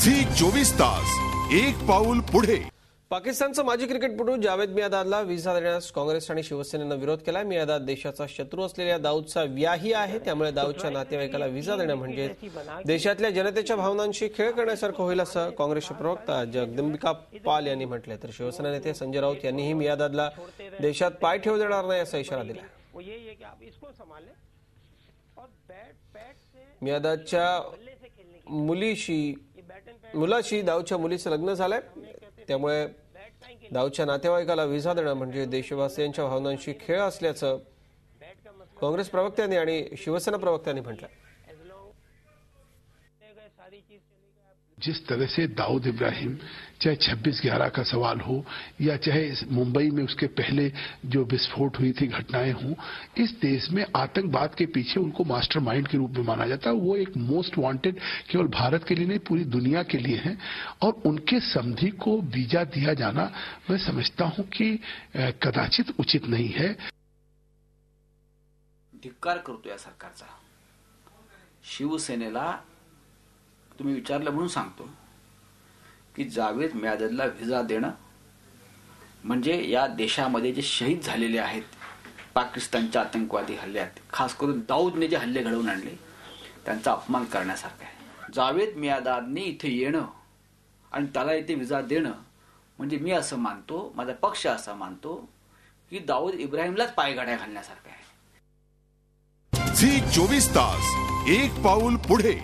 Zee 24 तास एक पाऊल पुढे। पाकिस्तानचा माजी क्रिकेटपटू जावेद मियादादला व्हिसा देण्यास काँग्रेस आणि शिवसेनेनं विरोध केला। मियादाद देशाचा शत्रू असलेल्या दाऊदचा व्याही आहे, त्यामुळे दाऊदच्या नातेवाईकाला व्हिसा देणं म्हणजे देशातल्या जनतेच्या भावनांशी खेळ करण्यासारखं होईल असं काँग्रेसचे प्रवक्ता जगदंबिका पाल यांनी म्हटलंय। तर शिवसेना नेते संजय राऊत यांनीही मियादादला देशात पाय ठेवू देणार नाही असा इशारा दिला। मियादादच्या मुलाशी दाऊदच्या मुलीचं लग्न झालंय, त्यामुळे दाऊदच्या नातेवाईकाला व्हिसा देणं म्हणजे देशवासियांच्या भावनांशी खेळ असल्याचं काँग्रेस प्रवक्त्यांनी आणि शिवसेना प्रवक्त्यांनी म्हटलं। जिस तरह से दाऊद इब्राहिम चाहे 26/11 का सवाल हो या चाहे मुंबई में उसके पहले जो विस्फोट हुई थी घटनाएं हों, इस देश में आतंकवाद के पीछे उनको मास्टरमाइंड के रूप में माना जाता है। वो एक मोस्ट वांटेड केवल भारत के लिए नहीं पूरी दुनिया के लिए है और उनके समधी को वीजा दिया जाना मैं समझता हूं कि कदाचित उचित नहीं है। धिक्कार करतो या सरकारचा। शिवसेनेला तुम्ही विचारलं म्हणून सांगतो की जावेद मियादादला व्हिसा देणं म्हणजे या देशामध्ये जे शहीद झालेले आहेत पाकिस्तानच्या आतंकवादी हल्ल्यात, खास करून दाऊदने जे हल्ले घडवून आणले त्यांचा अपमान करण्यासारखा आहे। जावेद मियादादने इथे येणं आणि त्याला इथे व्हिसा देणं म्हणजे मी असं मानतो, माझा पक्ष असं मानतो की दाऊद इब्राहिमलाच पायघाड्या घालण्यासारखं आहे। झी 24 तास एक पाऊल पुढे।